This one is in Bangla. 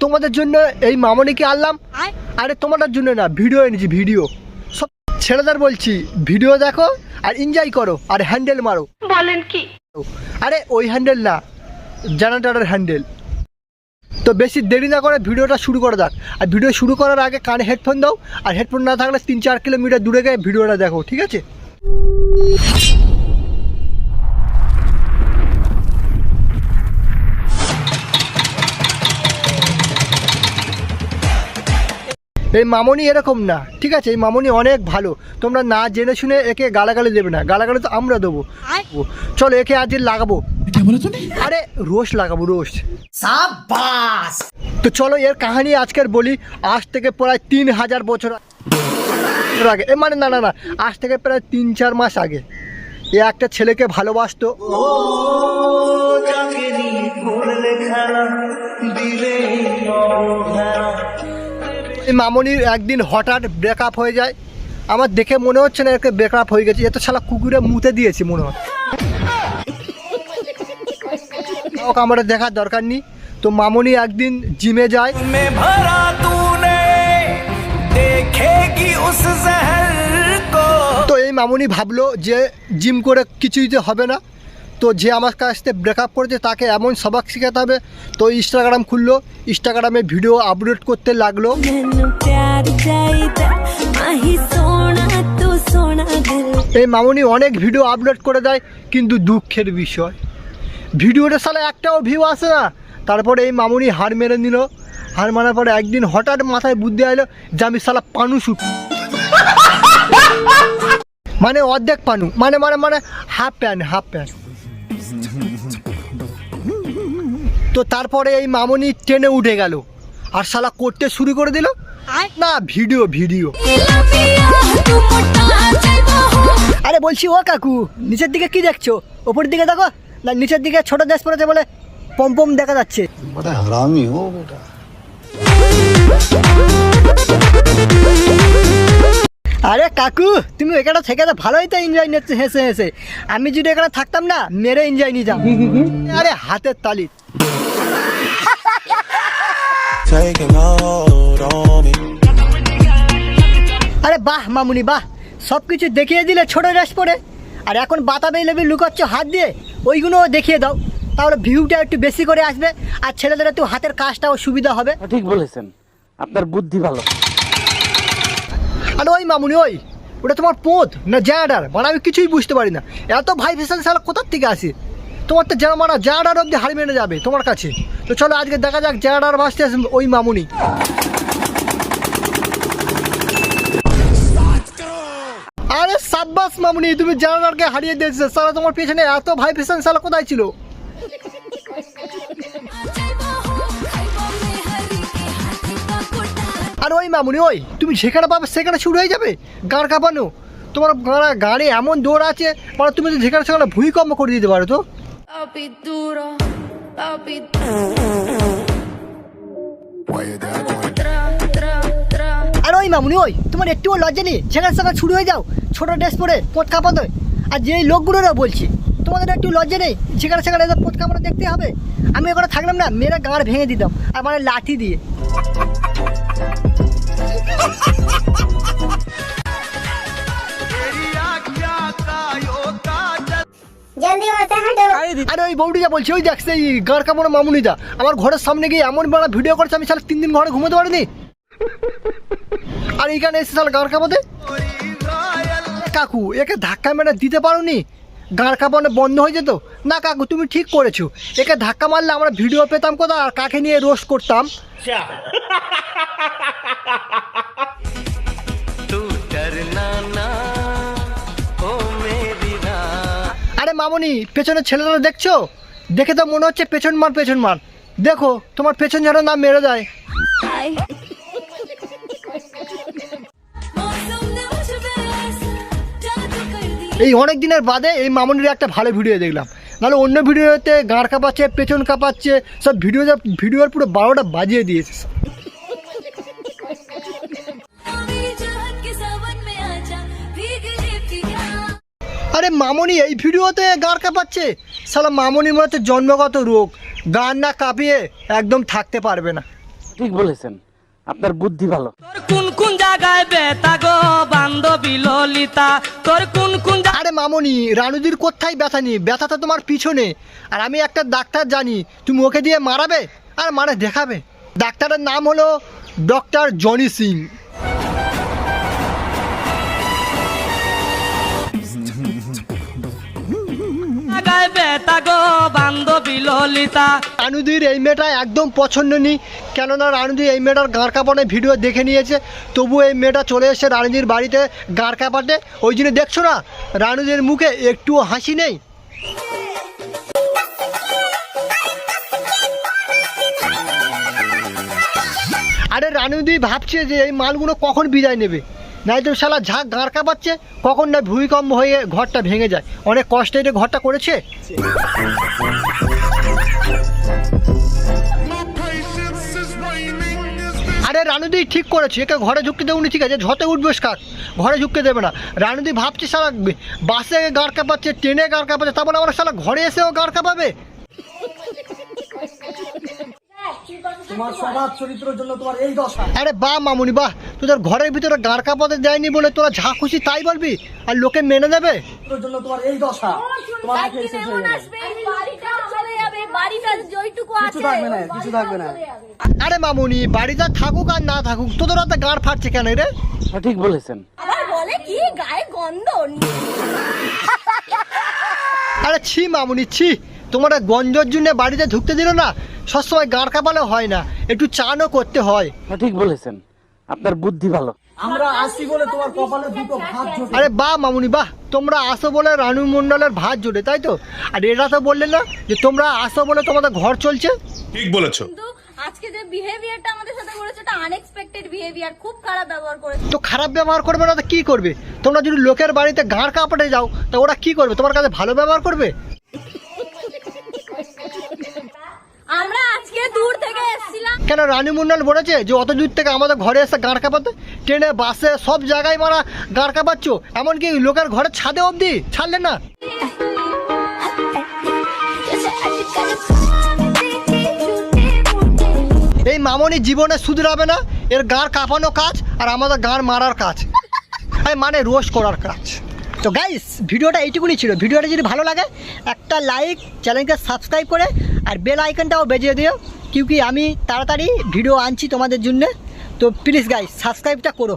তোমাদের জন্য এই মামনিকে আনলাম। আরে তোমাদের জন্য না, ভিডিও এনেছি, ভিডিও। সব ছেলেদের বলছি ভিডিও দেখো আর এনজয় করো আর হ্যান্ডেল মারো। বলেন কি? আরে ওই হ্যান্ডেল না, জেনারেটরের হ্যান্ডেল। তো বেশি দেরি না করে ভিডিওটা শুরু করে দাও। আর ভিডিও শুরু করার আগে কানে হেডফোন দাও, আর হেডফোন না থাকলে 3-4 কিলোমিটার দূরে গিয়ে ভিডিওটা দেখো, ঠিক আছে? এই মামনি এরকম না, ঠিক আছে? এই মামনি অনেক ভালো। তোমরা না জেনে শুনে একে গালাগালি দেবে না, গালাগালি তো আমরা দেবো। চলো একে আজ লাগাবো। আরে রোজ লাগাবো, রোজ। সাবাস। তো চলো এর কাহিনী আজকের বলি। আজ থেকে প্রায় 3000 বছর আগে, মানে না না না, আজ থেকে প্রায় 3-4 মাস আগে এ একটা ছেলেকে ভালোবাসতো। এই মামনির একদিন হঠাৎ ব্রেকআপ হয়ে যায়। আমার দেখে মনে হচ্ছে না একে ব্রেকআপ হয়ে গেছে, এত শালা কুকুরে মুতে দিয়েছে মনে হয়। আমার দেখার দরকার নেই। তো মামনি একদিন জিমে যায়। তো এই মামনি ভাবলো যে জিম করে কিছুই তো হবে না, তো যে আমার কাছ থেকে ব্রেকআপ করেছে তাকে এমন সবাক শেখাতে হবে। তো ইনস্টাগ্রাম খুললো, ইনস্টাগ্রামে ভিডিও আপলোড করতে লাগলো। এই মামনি অনেক ভিডিও আপলোড করে দেয়, কিন্তু দুঃখের বিষয় ভিডিওটা সালা একটাও ভিউ আসে না। তারপরে এই মামনি হার মেরে নিল। হার মারার পরে একদিন হঠাৎ মাথায় বুদ্ধি আইলো যে আমি সালা পানু শুট, মানে অর্ধেক পানু, মানে মানে মানে হাফ প্যান্ট, হাফ প্যান্ট। তো তারপরে এই মামনি ট্রেনে উঠে গেল আর শালা করতে শুরু করে দিল না ভিডিও ভিডিও। আরে বলছি ও কাকু, নিচের দিকে কি দেখছো? ওপর দিকে দেখো না, নিচের দিকে ছোট দেশ পড়েছে বলে পম পম দেখা যাচ্ছে। হারামি ও বেটা। আরে কাকু তুমি এখানে থেকে তো ভালোই তো এনজয় নিচ্ছে হেসে হেসে। আমি যদি এখানে থাকতাম না মেরে এনজয় নিয়ে যাও। আরে হাতের তালি। আরে বাহ মামুনি বাহ, সব কিছু দেখিয়ে দিলে ছোট ড্রেস পরে, আর এখন বাতাবে লেবি লুকাচ্ছ হাত দিয়ে, ওইগুলোও দেখিয়ে দাও, তাহলে ভিউটা একটু বেশি করে আসবে আর ছেলেদের একটু হাতের কাজটাও সুবিধা হবে। ঠিক বলেছেন, আপনার বুদ্ধি ভালো। আরে ওই মামুনি ওই, ওটা তোমার পোঁত না জাডার? মানে আমি কিছুই বুঝতে পারি না, এত ভাইব্রেশন সালা কোথার থেকে আসে? তোমার তো জানা মানা জাডার অব্দি হাড়ি মেরে যাবে তোমার কাছে। তো চলো আজকে দেখা যাক জাডার বাসতে আসে ওই মামুনি। আরে সাব্বাস মামুনি, তুমি জানারকে হারিয়ে দিয়েছো সালা, তোমার পেছনে এত ভাইব্রেশন সালা কোথায় ছিল? আর ওই মামুনি ওই, তুমি যেখানে পাবে সেখানে শুরু হয়ে যাবে গান কাঁপানো। তোমার গানে এমন দৌড় আছে, মানে তুমি তো যেখানে সেখানে ভূমিকম্প করে দিতে পারো। তো আর ওই মামুনি ওই, তোমার একটুও লজ্জা নেই? যেখানে সেখানে শুরু হয়ে যাও ছোট ড্রেস পরে পোত কাঁপাতে। আর যেই লোকগুলোরা বলছি তোমাদের একটু লজ্জা নেই? যেখানে সেখানে পোত কাঁপানো দেখতে হবে। আমি ওখানে থাকলাম না মেরে গাঁড় ভেঙে দিতাম, আর মানে লাঠি দিয়ে। আরে ওই বউটিটা বলছি, ওই দেখ সেই গাঁড় কামড় মামুনিটা আমার ঘরের সামনে গিয়ে এমন বড় ভিডিও করছে, আমি সারা 3 দিন ঘরে ঘুমোতে পারিনি। আর এইখানে এসে সালা গাঁড় কাঁপাতে। কাকু একে ধাক্কা মেরে দিতে পারোনি, গাঁড় কাঁপানো বন্ধ হয়ে যেত না? কাকু তুমি ঠিক করেছো, একে ধাক্কা মারলে আমরা ভিডিও পেতাম কোথায়, আর কাকে নিয়ে রোস্ট করতাম। আরে মামুনি পেছনে ছেলেরা দেখছো? দেখে তো মনে হচ্ছে পেছন মার পেছন মার, দেখো তোমার পেছন যেন না মেরে দেয়। এই অনেক দিনের বাদে এই মামুনির একটা ভালো ভিডিও দেখলাম, নাহলে অন্য ভিডিওতে গাঁড় কাঁপাচ্ছে পেছন কাঁপাচ্ছে সব ভিডিওর পুরো 12টা বাজিয়ে দিয়েছে। আরে মামুনি এই ভিডিওতে গাঁড় কাঁপাচ্ছে, শালা মামুনি মনে হচ্ছে জন্মগত রোগ, গান না কাঁপিয়ে একদম থাকতে পারবে না। ঠিক বলেছেন, আপনার বুদ্ধি ভালো। তোর কোন কোন জায়গায় ব্যথা গো বান্ধবী ললিতা, তোর কোন কোন আরে মামনি, রানুদির কোথায় ব্যথা নেই, ব্যথা তো তোমার পিছনে। আর আমি একটা ডাক্তার জানি, তুমি ওকে দিয়ে মারাবে আর মানে দেখাবে। ডাক্তারের নাম হলো ডক্টর জনি সিং। জায়গায় ব্যথা গো বান্ধবী ললিতা। রানুদির এই মেয়েটা একদম পছন্দ নেই, কেননা রানুদি এই মেয়েটার গাঁড় কাঁপানোর ভিডিও দেখে নিয়েছে। তবু এই মেয়েটা চলে এসে রানুদির বাড়িতে গাঁড় কাঁপাতে। ওই জন্য দেখছো না রানুদির মুখে একটুও হাসি নেই। আরে রানুদি ভাবছে যে এই মালগুলো কখন বিদায় নেবে, নাই তো শালা ঝাঁ গাঁড় কাঁপাচ্ছে, কখন না ভূমিকম্প হয়ে ঘরটা ভেঙে যায়। অনেক কষ্টে এটা ঘরটা করেছে। আরে রানুদি ঠিক করেছে, একে ঘরে ঢুকতে দেবনি, ঠিক আছে, ঝতে উঠবে কাক, ঘরে ঢুকতে দেবে না। রানুদি ভাবছে শালা বাসে গাঁড় কাঁপাচ্ছে, ট্রেনে গাঁড় কাঁপাচ্ছে, তারপরে আমরা শালা ঘরে এসেও গাঁড় কাঁপাবে। তোমার স্বভাব চরিত্রের জন্য তোমার এই দশা। আরে বাহ মামুনি বাহ, তোদের ঘরের ভিতরে গাঁড় কাঁপাতে দেয়নি বলে তোরা যা খুশি তাই বলবি আর লোকে মেনে নেবে। চরিত্রের জন্য তোমার এই দশা। তোমার মুখে এসে হয়ে যাবে। কিছু থাকবে না, কিছু থাকবে না। আরে মামুনি, বাড়িতে থাকুক আর না থাকুক, তোদের হাতে গাঁড় ফাটছে কেন রে? সঠিক বলেছেন। আবার বলে কি গায়ে গন্ধ। আরে ছি মামুনি ছি, তোমার গঞ্জর জন্য বাড়িতে ঢুকতে দিল না। সবসময় গাঁড় কাঁপালে হয় না, একটু চানও করতে হয়। সঠিক বলেছেন, আপনার বুদ্ধি ভালো। আমরা আসি বলে তোমার কপালে দুটো ভাত জোটে। আরে বাহ মামুনি বাহ, তোমরা আসো বলে রানু মণ্ডলের ভাত জোটে, তাই তো? আর এরা তো বললে না যে তোমরা আসো বলে তোমাদের ঘর চলছে। ঠিক বলেছো। কিন্তু আজকে যে বিহেভিয়ারটা আমাদের সাথে করেছে এটা আনএক্সপেক্টেড বিহেভিয়ার, খুব খারাপ ব্যবহার করেছে। তো খারাপ ব্যবহার করবে না তো কি করবে? তোমরা যদি লোকের বাড়িতে গাঁড় কাঁপাতে যাও তা ওরা কি করবে? তোমার কাছে ভালো ব্যবহার করবে? আমরা আজকে দূর থেকে এসেছিলাম। কেন রানু মণ্ডল বলেছে যে অত দূর থেকে আমাদের ঘরে এসে গাঁড় কাঁপাতে? ট্রেনে বাসে সব জায়গায় মারা গাঁড় কাঁপাচ্ছ, এমনকি লোকের ঘরের ছাদে অবধি ছাড়লে না। এই মামনি জীবনে শুধরাবে না, এর গাঁড় কাঁপানো কাজ আর আমাদের গাঁড় মারার কাজ, মানে রোস্ট করার কাজ। তো গাইস, ভিডিওটা এইটুকুনি ছিল। ভিডিওটা যদি ভালো লাগে একটা লাইক, চ্যানেলকে সাবস্ক্রাইব করে আর বেল আইকনটাও বেজিয়ে দিও, কিউকি আমি তাড়াতাড়ি ভিডিও আনছি তোমাদের জন্য। তো প্লিজ গাইস সাবস্ক্রাইবটা করো।